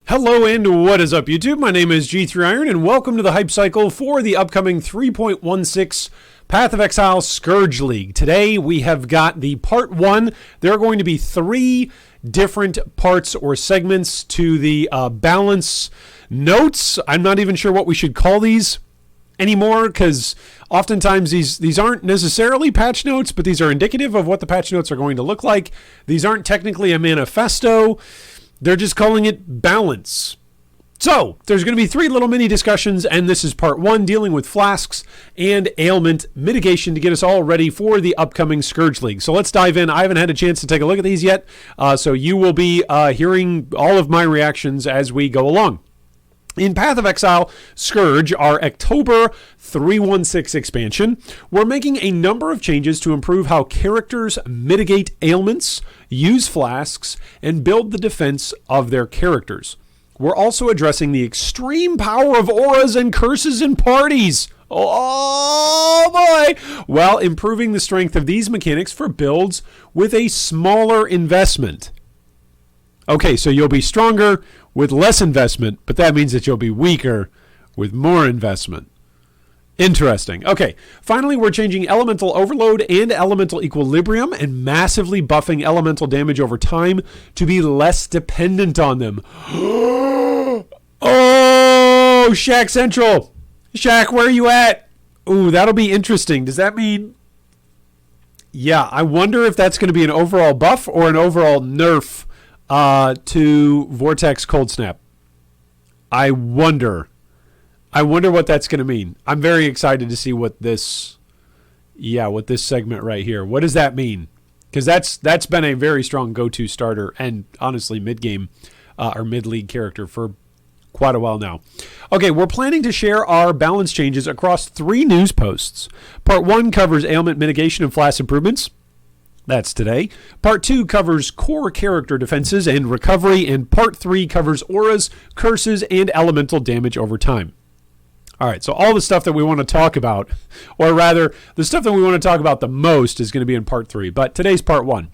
Hello and what is up, YouTube? My name is G3Iron and welcome to the hype cycle for the upcoming 3.16 Path of Exile Scourge League. Today we have got the part 1. There are going to be 3 different parts or segments to the balance notes. I'm not even sure what we should call these anymore because oftentimes these aren't necessarily patch notes, but these are indicative of what the patch notes are going to look like. These aren't technically a manifesto. They're just calling it balance. So there's going to be 3 little mini discussions, and this is part 1, dealing with Flasks and ailment mitigation to get us all ready for the upcoming Scourge League. So let's dive in. I haven't had a chance to take a look at these yet, so you will be hearing all of my reactions as we go along. In Path of Exile Scourge, our October 3.16 expansion, we're making a number of changes to improve how characters mitigate ailments, use flasks, and build the defense of their characters. We're also addressing the extreme power of auras and curses in parties. Oh boy! While improving the strength of these mechanics for builds with a smaller investment. Okay, so you'll be stronger with less investment, but that means that you'll be weaker with more investment. Interesting. Okay, finally, we're changing Elemental Overload and Elemental Equilibrium and massively buffing elemental damage over time to be less dependent on them. Oh, Shaq Central. Shaq, where are you at? Ooh, that'll be interesting. Does that mean... Yeah, I wonder if that's going to be an overall buff or an overall nerf to Vortex Cold Snap. I wonder what that's going to mean. I'm very excited to see what this segment right here. What does that mean? Because that's been a very strong go-to starter and honestly mid-game or mid-league character for quite a while now. Okay, we're planning to share our balance changes across 3 news posts. Part 1 covers ailment mitigation and flask improvements. That's today. Part 2 covers core character defenses and recovery, and Part 3 covers auras, curses, and elemental damage over time. All right, so all the stuff that we want to talk about, or rather, the stuff that we want to talk about the most is going to be in Part 3, but today's Part 1.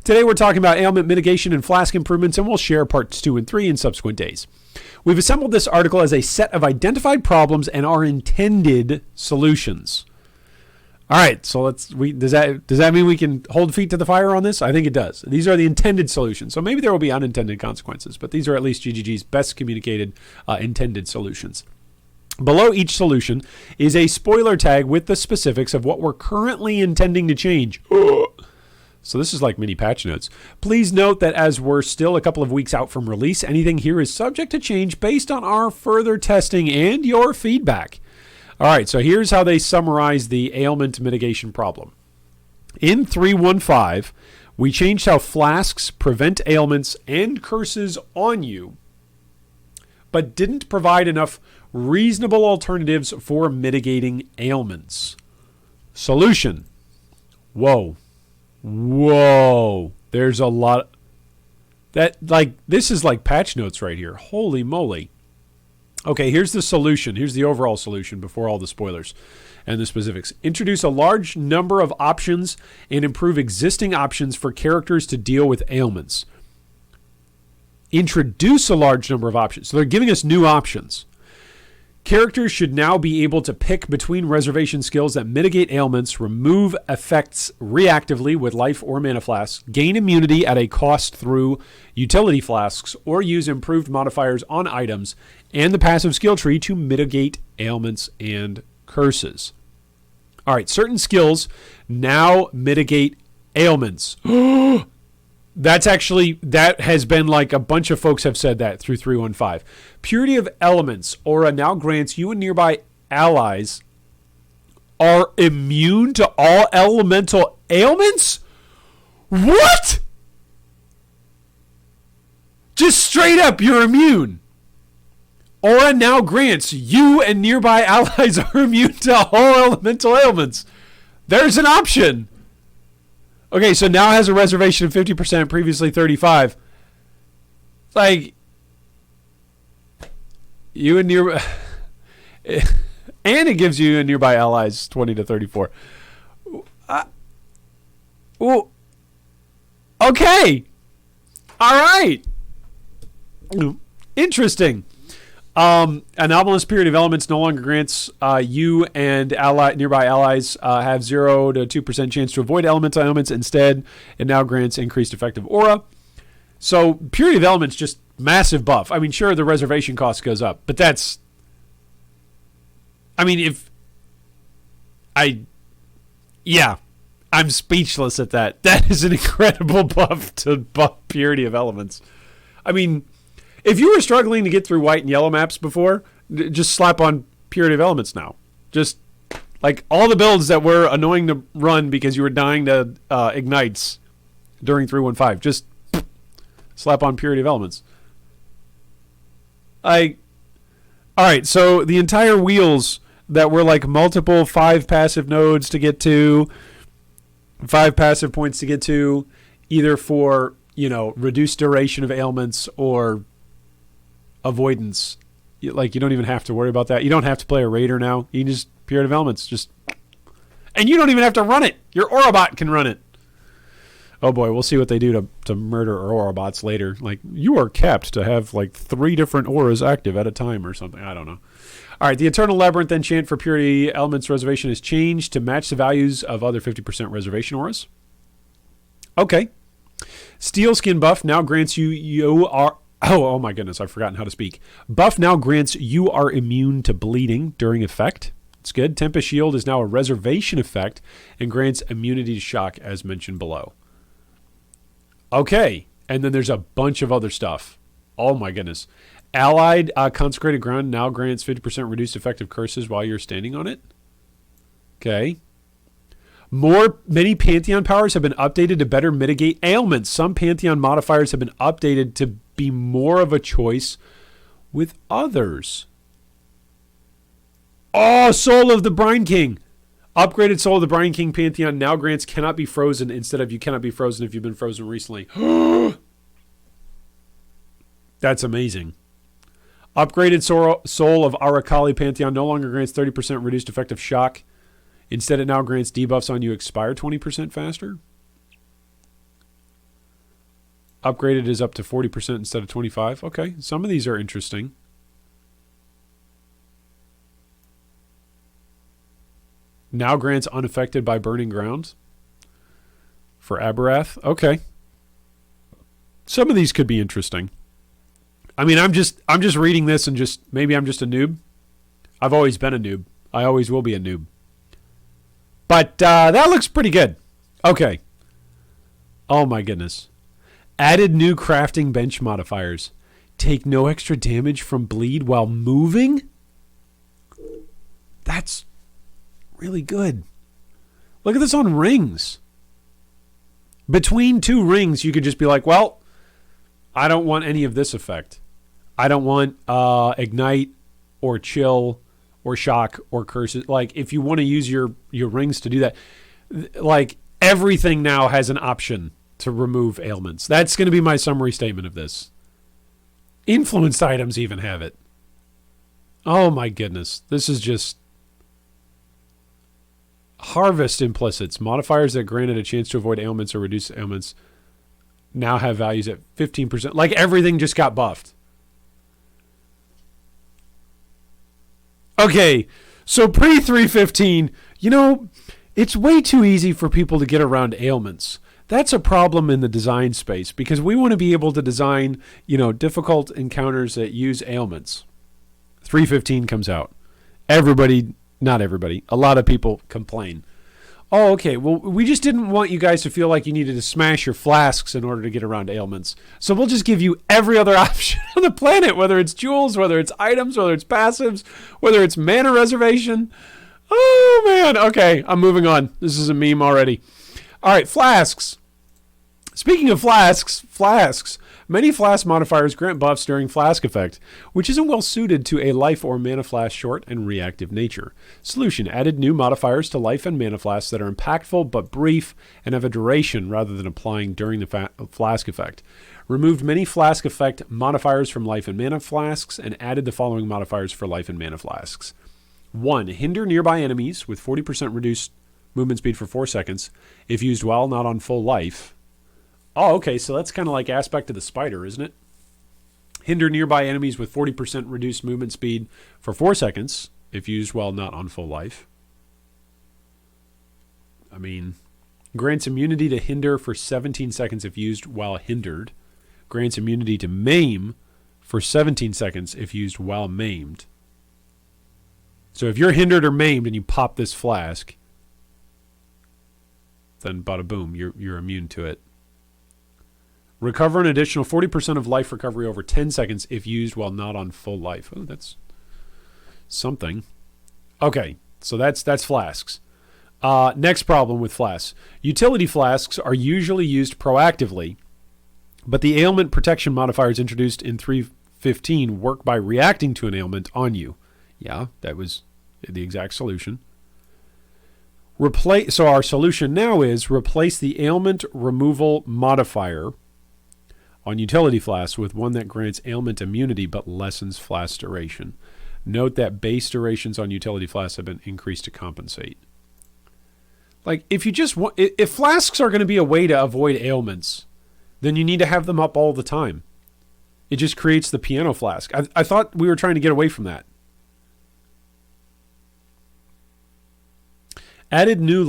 Today we're talking about ailment mitigation and flask improvements, and we'll share Parts 2 and 3 in subsequent days. We've assembled this article as a set of identified problems and our intended solutions. All right, so does that mean we can hold feet to the fire on this? I think it does. These are the intended solutions. So maybe there will be unintended consequences, but these are at least GGG's best communicated intended solutions. Below each solution is a spoiler tag with the specifics of what we're currently intending to change. So this is like mini patch notes. Please note that as we're still a couple of weeks out from release, anything here is subject to change based on our further testing and your feedback. All right, so here's how they summarize the ailment mitigation problem. In 3.15, we changed how flasks prevent ailments and curses on you, but didn't provide enough reasonable alternatives for mitigating ailments. Solution. Whoa. There's a lot. This is like patch notes right here. Holy moly. Okay, here's the solution. Here's the overall solution before all the spoilers and the specifics. Introduce a large number of options and improve existing options for characters to deal with ailments. Introduce a large number of options. So they're giving us new options. Characters should now be able to pick between reservation skills that mitigate ailments, remove effects reactively with life or mana flasks, gain immunity at a cost through utility flasks, or use improved modifiers on items and the passive skill tree to mitigate ailments and curses. All right, certain skills now mitigate ailments. That has been like a bunch of folks have said that through 3.15. Purity of Elements aura now grants you and nearby allies are immune to all elemental ailments? What? Just straight up, you're immune. Aura now grants you and nearby allies are immune to all elemental ailments. There's an option. Okay, so now it has a reservation of 50%, previously 35%. Like, you and nearby... and it gives you and nearby allies 20 to 34. Okay. All right. Interesting. Anomalous period of elements no longer grants you and nearby allies have 0 to 2% chance to avoid elements on ailments. Instead, it now grants increased effective aura. So period of elements, just massive buff. I mean, sure, the reservation cost goes up, but that's... I mean, I'm speechless at that. That is an incredible buff to buff purity of elements. I mean... If you were struggling to get through white and yellow maps before, just slap on Purity of Elements now. Just like all the builds that were annoying to run because you were dying to ignites during 3.15, just slap on Purity of Elements. All right, so the entire wheels that were like multiple 5 passive nodes to get to, 5 passive points to get to, either for, reduced duration of ailments or avoidance. Like, you don't even have to worry about that. You don't have to play a raider now. You can just Period of Elements. And you don't even have to run it. Your Aurabot can run it. Oh boy, we'll see what they do to murder Aurabots later. Like, you are capped to have like 3 different auras active at a time or something. I don't know. All right, the Eternal Labyrinth enchant for Purity Elements reservation is changed to match the values of other 50% reservation auras. Okay. Steel Skin buff now grants you are... Oh my goodness, I've forgotten how to speak. Buff now grants you are immune to bleeding during effect. It's good. Tempest Shield is now a reservation effect and grants immunity to shock as mentioned below. Okay, and then there's a bunch of other stuff. Oh my goodness. Allied Consecrated Ground now grants 50% reduced effective curses while you're standing on it. Okay. Many Pantheon powers have been updated to better mitigate ailments. Some Pantheon modifiers have been updated to be more of a choice with others. Oh, Soul of the Brine King. Upgraded Soul of the Brine King Pantheon now grants cannot be frozen instead of you cannot be frozen if you've been frozen recently. That's amazing. Upgraded Soul of Arakali Pantheon no longer grants 30% reduced effective shock. Instead, it now grants debuffs on you expire 20% faster. Upgraded is up to 40% instead of 25%. Okay, some of these are interesting. Now grants unaffected by burning ground for Aberath. Okay. Some of these could be interesting. I mean, I'm just reading this and maybe I'm just a noob. I've always been a noob. I always will be a noob. But that looks pretty good. Okay. Oh my goodness. Added new crafting bench modifiers. Take no extra damage from bleed while moving? That's really good. Look at this on rings. Between 2 rings, you could just be like, well, I don't want any of this effect. I don't want ignite or chill or shock or curses. Like, if you want to use your rings to do that, like, everything now has an option to remove ailments. That's going to be my summary statement of this. Influenced items even have it. Oh my goodness. This is just... Harvest implicits. Modifiers that granted a chance to avoid ailments or reduce ailments now have values at 15%. Like, everything just got buffed. Okay, so pre-3.15, it's way too easy for people to get around ailments. That's a problem in the design space because we want to be able to design, difficult encounters that use ailments. 3.15 comes out. Not everybody, a lot of people complain. Oh, okay, well, we just didn't want you guys to feel like you needed to smash your flasks in order to get around ailments. So we'll just give you every other option on the planet, whether it's jewels, whether it's items, whether it's passives, whether it's mana reservation. Oh, man. Okay, I'm moving on. This is a meme already. All right, flasks. Speaking of flasks, many flask modifiers grant buffs during flask effect, which isn't well suited to a life or mana flask short and reactive nature. Solution: added new modifiers to life and mana flasks that are impactful but brief and have a duration rather than applying during the flask effect. Removed many flask effect modifiers from life and mana flasks and added the following modifiers for life and mana flasks. 1. Hinder nearby enemies with 40% reduced movement speed for 4 seconds if used while not on full life. Oh, okay, so that's kind of like Aspect of the Spider, isn't it? Hinder nearby enemies with 40% reduced movement speed for 4 seconds if used while not on full life. I mean, grants immunity to hinder for 17 seconds if used while hindered. Grants immunity to maim for 17 seconds if used while maimed. So if you're hindered or maimed and you pop this flask, then bada boom, you're immune to it. Recover an additional 40% of life recovery over 10 seconds if used while not on full life. Oh, that's something. Okay, so that's flasks. Next problem with flasks. Utility flasks are usually used proactively, but the ailment protection modifiers introduced in 3.15 work by reacting to an ailment on you. Yeah, that was the exact solution. So our solution now is replace the ailment removal modifier on utility flasks with one that grants ailment immunity but lessens flask duration. Note that base durations on utility flasks have been increased to compensate. Like, if flasks are going to be a way to avoid ailments, then you need to have them up all the time. It just creates the piano flask. I thought we were trying to get away from that. Added new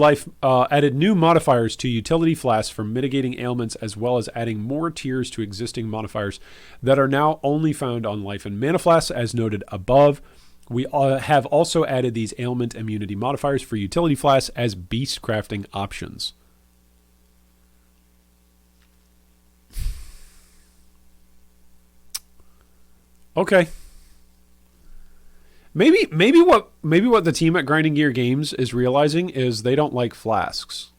modifiers to utility flasks for mitigating ailments, as well as adding more tiers to existing modifiers that are now only found on life and mana flasks, as noted above. We have also added these ailment immunity modifiers for utility flasks as beast crafting options. Okay. Maybe what the team at Grinding Gear Games is realizing is they don't like flasks.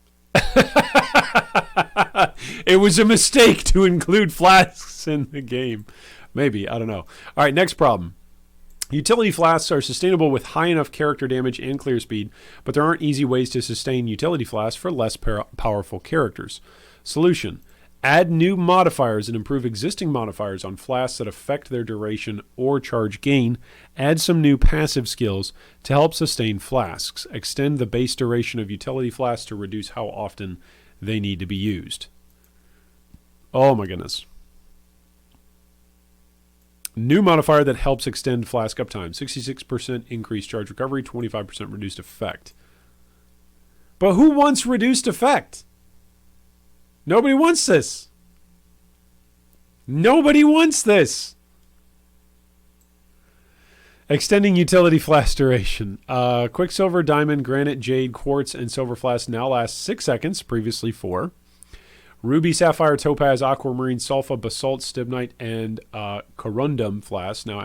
It was a mistake to include flasks in the game. Maybe, I don't know. All right, next problem. Utility flasks are sustainable with high enough character damage and clear speed, but there aren't easy ways to sustain utility flasks for less powerful characters. Solution: add new modifiers and improve existing modifiers on flasks that affect their duration or charge gain. Add some new passive skills to help sustain flasks. Extend the base duration of utility flasks to reduce how often they need to be used. Oh my goodness. New modifier that helps extend flask uptime. 66% increased charge recovery, 25% reduced effect. But who wants reduced effect? Nobody wants this. Nobody wants this. Extending utility flask duration. Quicksilver, diamond, granite, jade, quartz, and silver flasks now last 6 seconds, previously 4. Ruby, sapphire, topaz, aquamarine, sulfur, basalt, stibnite, and corundum flasks now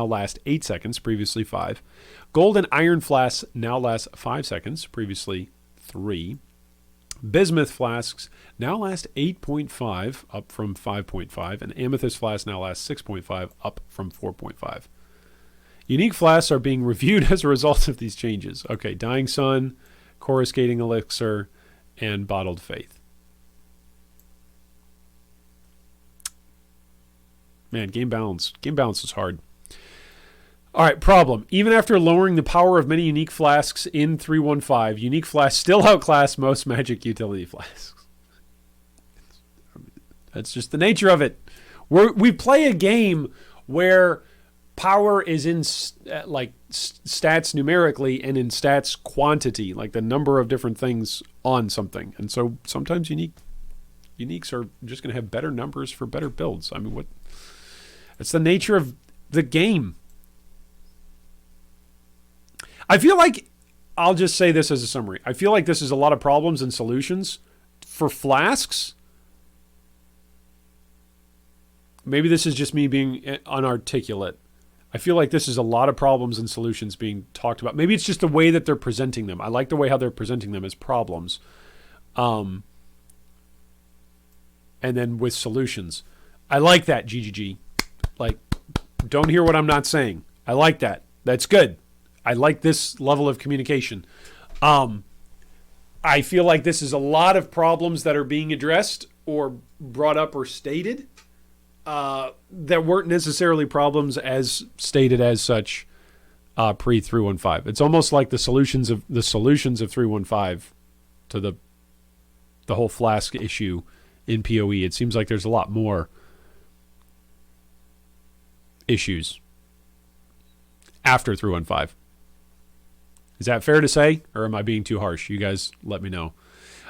last 8 seconds, previously 5. Gold and iron flasks now last 5 seconds, previously 3. Bismuth flasks now last 8.5, up from 5.5, and amethyst flasks now last 6.5, up from 4.5. Unique flasks are being reviewed as a result of these changes. Okay, Dying Sun, Coruscating Elixir, and Bottled Faith. Man, game balance. Game balance is hard. All right, problem. Even after lowering the power of many unique flasks in 3.15, unique flasks still outclass most magic utility flasks. That's just the nature of it. We play a game where power is in stats numerically and in stats quantity, like the number of different things on something. And so sometimes uniques are just going to have better numbers for better builds. I mean, it's the nature of the game. I feel like, I'll just say this as a summary. I feel like this is a lot of problems and solutions for flasks. Maybe this is just me being unarticulate. I feel like this is a lot of problems and solutions being talked about. Maybe it's just the way that they're presenting them. I like the way how they're presenting them as problems. And then with solutions. I like that, GGG. Like, don't hear what I'm not saying. I like that. That's good. I like this level of communication. I feel like this is a lot of problems that are being addressed or brought up or stated that weren't necessarily problems as stated as such pre-3.15. It's almost like the solutions of 3.15 to the whole flask issue in POE. It seems like there's a lot more issues after 3.15. Is that fair to say, or am I being too harsh? You guys let me know.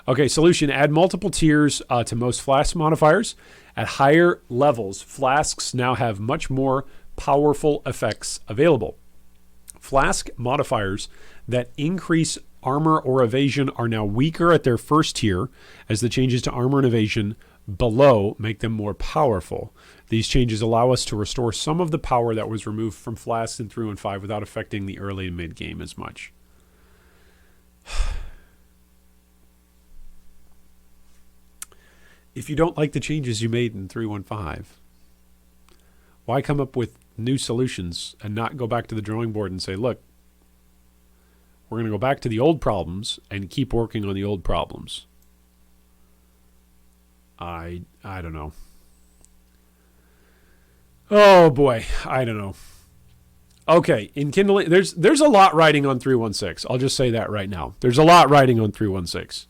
Okay, solution. Add multiple tiers to most Flask modifiers. At higher levels, Flasks now have much more powerful effects available. Flask modifiers that increase armor or evasion are now weaker at their first tier, as the changes to armor and evasion below make them more powerful. These changes allow us to restore some of the power that was removed from Flasks in 3.15 without affecting the early and mid game as much. If you don't like the changes you made in 3.15, why come up with new solutions and not go back to the drawing board and say, look, we're going to go back to the old problems and keep working on the old problems? I don't know. Oh boy, I don't know. Okay, in Kindling, there's a lot riding on 3.16. I'll just say that right now. There's a lot riding on 3.16.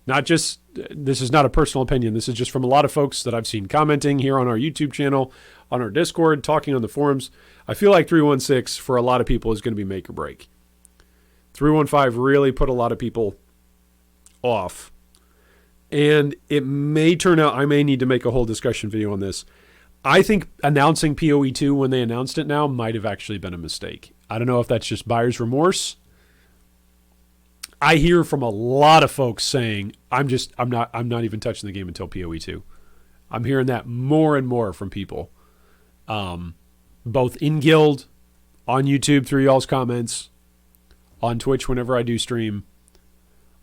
Not just, this is not a personal opinion. This is just from a lot of folks that I've seen commenting here on our YouTube channel, on our Discord, talking on the forums. I feel like 3.16 for a lot of people is going to be make or break. 3.15 really put a lot of people off. And it may turn out, I may need to make a whole discussion video on this. I think announcing POE 2 when they announced it now might have actually been a mistake. I don't know if that's just buyer's remorse. I hear from a lot of folks saying, I'm not even touching the game until POE 2. I'm hearing that more and more from people. Both in guild, on YouTube through y'all's comments, on Twitch whenever I do stream,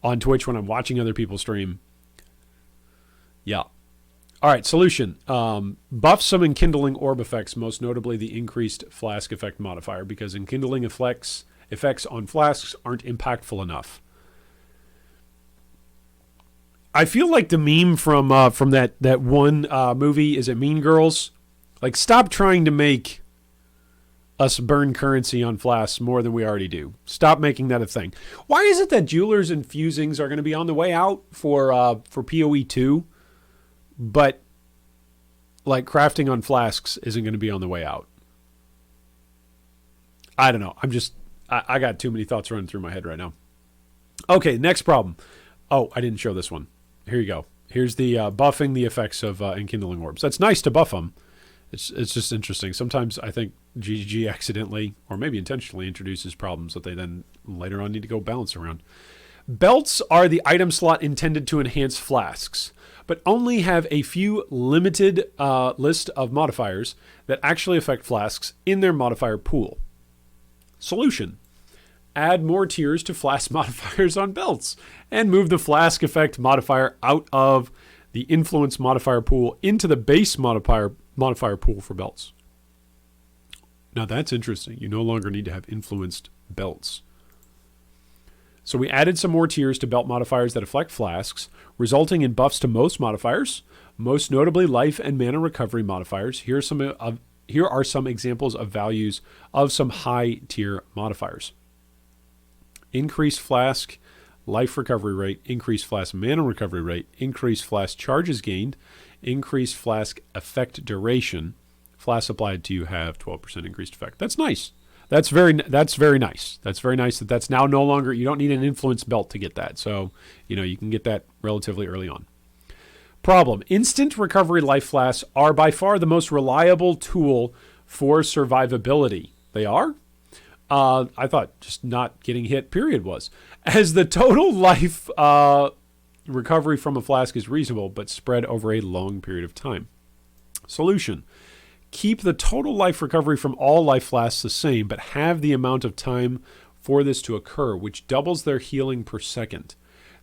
on Twitch when I'm watching other people stream. Yeah. All right, solution. Buff some enkindling orb effects, most notably the increased Flask effect modifier, because enkindling effects on Flasks aren't impactful enough. I feel like the meme from that one movie, is it Mean Girls? Like, stop trying to make us burn currency on Flasks more than we already do. Stop making that a thing. Why is it that jewelers and fusings are going to be on the way out for POE 2, but like crafting on Flasks isn't going to be on the way out? I don't know. I got too many thoughts running through my head right now. Okay, next problem. Oh, I didn't show this one. Here you go. Here's the buffing the effects of enkindling orbs. That's nice to buff them. It's just interesting. Sometimes I think GGG accidentally, or maybe intentionally, introduces problems that they then later on need to go balance around. Belts are the item slot intended to enhance Flasks, but only have a few limited list of modifiers that actually affect Flasks in their modifier pool. Solution. Add more tiers to Flask modifiers on belts and move the Flask effect modifier out of the influence modifier pool into the base modifier pool for belts. Now that's interesting. You no longer need to have influenced belts. So we added some more tiers to belt modifiers that affect Flasks, resulting in buffs to most modifiers, most notably life and mana recovery modifiers. Here are some examples of values of some high tier modifiers. Increased Flask life recovery rate, increased Flask mana recovery rate, increased Flask charges gained, increased Flask effect duration. Flasks applied to you have 12% increased effect. That's nice. That's very nice. That's very nice that's now no longer, you don't need an influence belt to get that. So, you can get that relatively early on. Problem. Instant recovery life flasks are by far the most reliable tool for survivability. They are? I thought just not getting hit, period, was. As the total life recovery from a flask is reasonable, but spread over a long period of time. Solution. Keep the total life recovery from all life flasks the same, but have the amount of time for this to occur, which doubles their healing per second.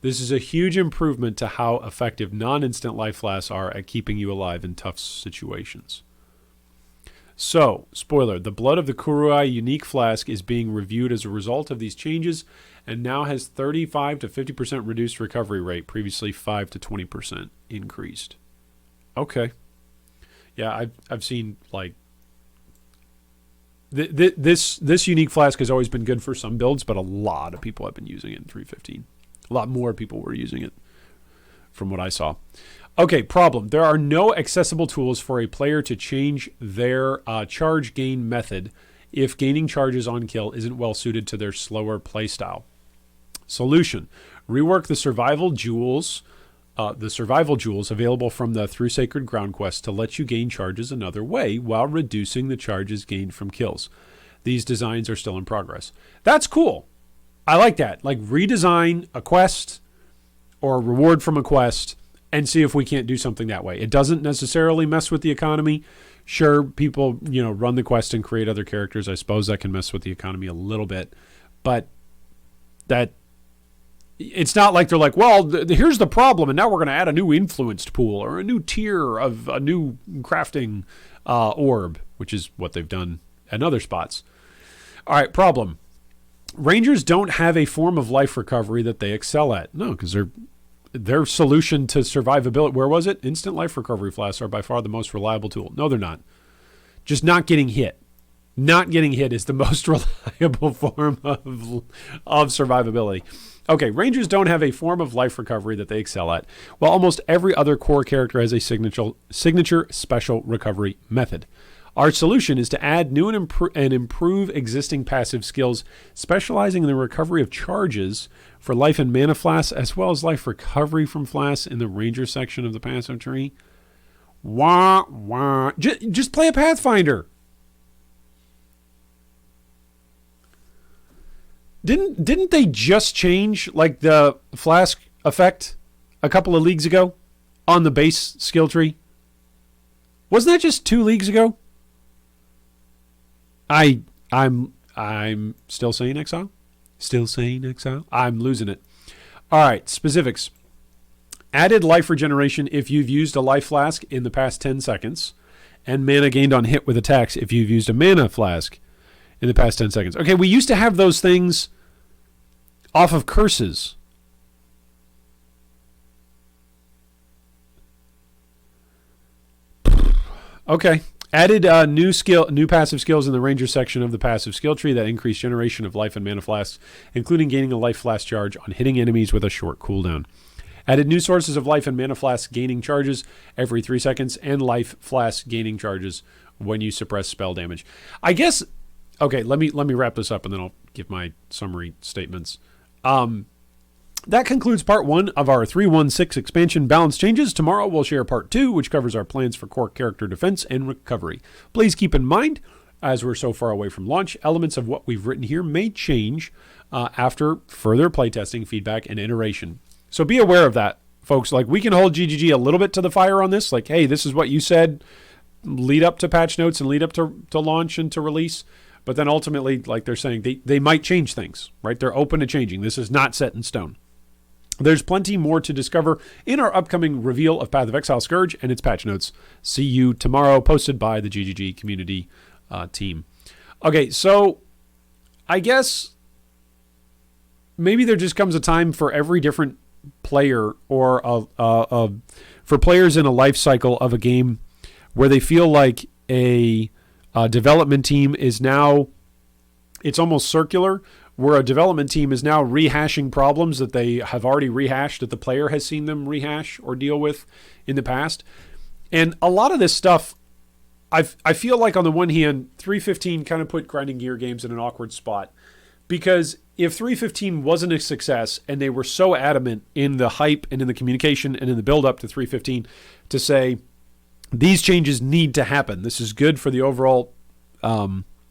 This is a huge improvement to how effective non-instant life flasks are at keeping you alive in tough situations. So, spoiler, the Blood of the Kuruai unique flask is being reviewed as a result of these changes and now has 35 to 50% reduced recovery rate, previously 5 to 20% increased. Okay. Yeah, I've seen like this unique flask has always been good for some builds, but a lot of people have been using it in 3.15. A lot more people were using it from what I saw. Okay, problem. There are no accessible tools for a player to change their charge gain method if gaining charges on kill isn't well suited to their slower playstyle. Solution. Rework the survival jewels available from the Through Sacred Ground quest to let you gain charges another way while reducing the charges gained from kills. These designs are still in progress. That's cool. I like that. Like, redesign a quest or a reward from a quest and see if we can't do something that way. It doesn't necessarily mess with the economy. Sure, people, run the quest and create other characters. I suppose that can mess with the economy a little bit. But it's not like they're like, well, here's the problem, and now we're going to add a new influenced pool or a new tier of a new crafting orb, which is what they've done at other spots. All right, problem. Rangers don't have a form of life recovery that they excel at. No, because their solution to survivability, where was it? Instant life recovery flasks are by far the most reliable tool. No, they're not. Just not getting hit. Not getting hit is the most reliable form of survivability. Okay, Rangers don't have a form of life recovery that they excel at, while almost every other core character has a signature special recovery method. Our solution is to add new and improve existing passive skills, specializing in the recovery of charges for life and mana flasks, as well as life recovery from flasks in the Ranger section of the passive tree. Wah, wah. Just play a Pathfinder. Didn't they just change like the flask effect a couple of leagues ago on the base skill tree? Wasn't that just 2 leagues ago? I'm still saying Exile. Still saying Exile. I'm losing it. All right, specifics. Added life regeneration if you've used a life flask in the past 10 seconds, and mana gained on hit with attacks if you've used a mana flask in the past 10 seconds. Okay, we used to have those things off of curses. Okay. Added new passive skills in the Ranger section of the passive skill tree that increase generation of life and mana flasks, including gaining a life flask charge on hitting enemies with a short cooldown. Added new sources of life and mana flasks gaining charges every 3 seconds, and life flask gaining charges when you suppress spell damage. I guess, okay, let me wrap this up and then I'll give my summary statements. That concludes part 1 of our 3.16 expansion balance changes. Tomorrow we'll share part 2, which covers our plans for core character defense and recovery. Please keep in mind, as we're so far away from launch, elements of what we've written here may change after further playtesting, feedback, and iteration. So be aware of that, folks. Like, we can hold GGG a little bit to the fire on this. Like, hey, this is what you said, lead up to patch notes and lead up to launch and to release. But then ultimately, like they're saying, they might change things, right? They're open to changing. This is not set in stone. There's plenty more to discover in our upcoming reveal of Path of Exile Scourge and its patch notes. See you tomorrow, posted by the GGG community team. Okay, so I guess maybe there just comes a time for every different player or for players in a life cycle of a game where they feel like a development team is now, it's almost circular, where a development team is now rehashing problems that they have already rehashed, that the player has seen them rehash or deal with in the past. And a lot of this stuff, I feel like on the one hand, 3.15 kind of put grinding gear games in an awkward spot, because if 3.15 wasn't a success and they were so adamant in the hype and in the communication and in the build up to 3.15 to say, these changes need to happen, this is good for the overall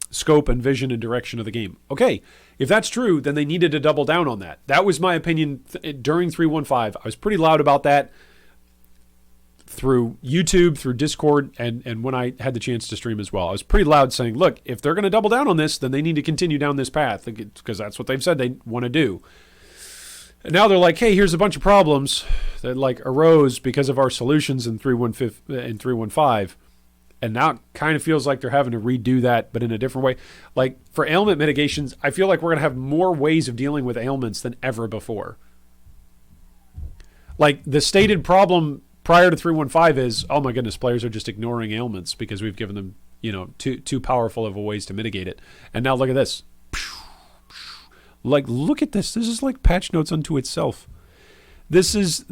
scope and vision and direction of the game. Okay, if that's true, then they needed to double down on that. That was my opinion during 3.15. I was pretty loud about that through YouTube, through Discord, and when I had the chance to stream as well. I was pretty loud saying, look, if they're going to double down on this, then they need to continue down this path, because that's what they've said they want to do. And now they're like, hey, here's a bunch of problems that like arose because of our solutions in 3.15. And now it kind of feels like they're having to redo that, but in a different way. Like, for ailment mitigations, I feel like we're going to have more ways of dealing with ailments than ever before. Like, the stated problem prior to 3.15 is, oh my goodness, players are just ignoring ailments because we've given them, too powerful of a ways to mitigate it. And now look at this. Like, look at this. This is like patch notes unto itself. This is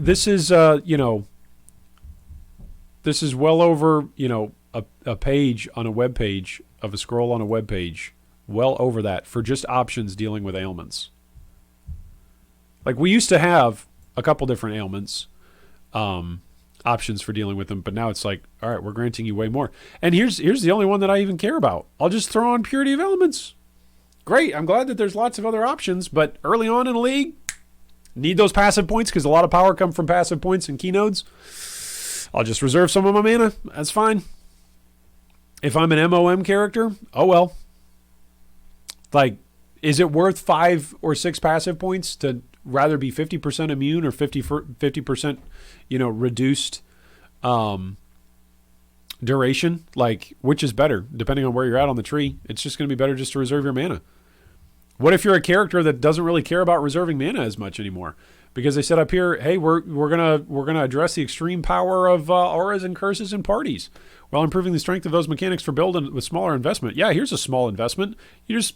you know, this is well over, you know, a page on a web page of a scroll on a web page, well over that for just options dealing with ailments. Like we used to have a couple different ailments, options for dealing with them, but now it's like, all right, we're granting you way more. And here's the only one that I even care about. I'll just throw on Purity of Elements. Great. I'm glad that there's lots of other options, but early on in a league, need those passive points because a lot of power come from passive points and keynodes. I'll just reserve some of my mana. That's fine. If I'm an MOM character, oh well. Like, is it worth 5 or 6 passive points to rather be 50% immune or 50%, you know, reduced duration? Like, which is better depending on where you're at on the tree? It's just going to be better just to reserve your mana. What if you're a character that doesn't really care about reserving mana as much anymore? Because they said up here, hey, we're gonna address the extreme power of auras and curses in parties while improving the strength of those mechanics for build and with smaller investment. Yeah, here's a small investment. You just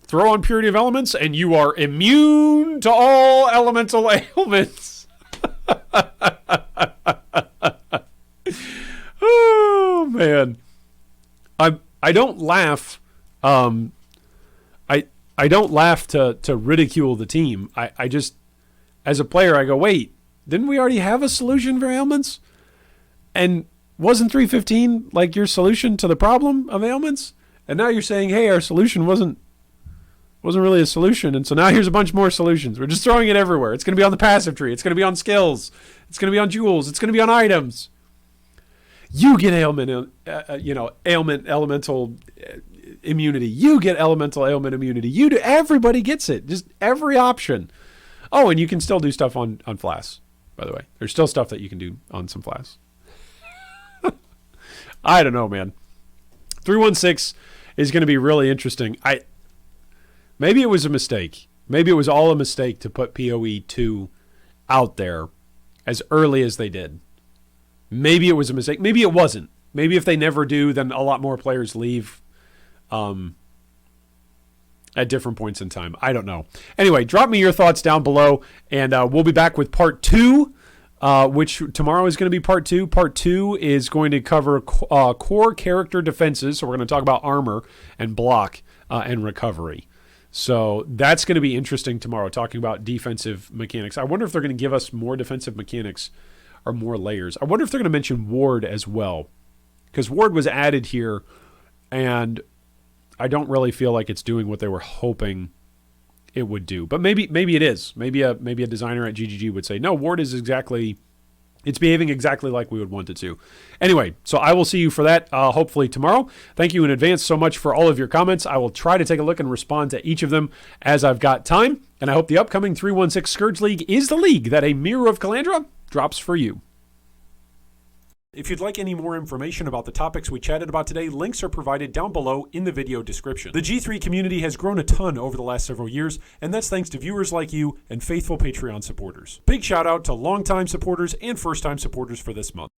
throw on Purity of Elements and you are immune to all elemental ailments. Oh man, I don't laugh. I don't laugh to ridicule the team. I just, as a player, I go, wait, didn't we already have a solution for ailments? And wasn't 3.15 like your solution to the problem of ailments? And now you're saying, hey, our solution wasn't really a solution. And so now here's a bunch more solutions. We're just throwing it everywhere. It's going to be on the passive tree. It's going to be on skills. It's going to be on jewels. It's going to be on items. You get ailment, elemental immunity. You get elemental ailment immunity. You do. Everybody gets it. Just every option. Oh, and you can still do stuff on Flasks, by the way. There's still stuff that you can do on some Flasks. I don't know, man. 3.16 is going to be really interesting. Maybe it was a mistake. Maybe it was all a mistake to put POE 2 out there as early as they did. Maybe it was a mistake. Maybe it wasn't. Maybe if they never do, then a lot more players leave at different points in time. I don't know. Anyway, drop me your thoughts down below, and we'll be back with part 2, which tomorrow is going to be part 2. Part 2 is going to cover core character defenses. So we're going to talk about armor and block and recovery. So that's going to be interesting tomorrow, talking about defensive mechanics. I wonder if they're going to give us more defensive mechanics or more layers. I wonder if they're going to mention Ward as well, because Ward was added here, and I don't really feel like it's doing what they were hoping it would do. But maybe it is. Maybe a designer at GGG would say, no, Ward is it's behaving exactly like we would want it to. Anyway, so I will see you for that hopefully tomorrow. Thank you in advance so much for all of your comments. I will try to take a look and respond to each of them as I've got time. And I hope the upcoming 3.16 Scourge League is the league that a Mirror of Calandra drops for you. If you'd like any more information about the topics we chatted about today, links are provided down below in the video description. The G3 community has grown a ton over the last several years, and that's thanks to viewers like you and faithful Patreon supporters. Big shout out to longtime supporters and first-time supporters for this month.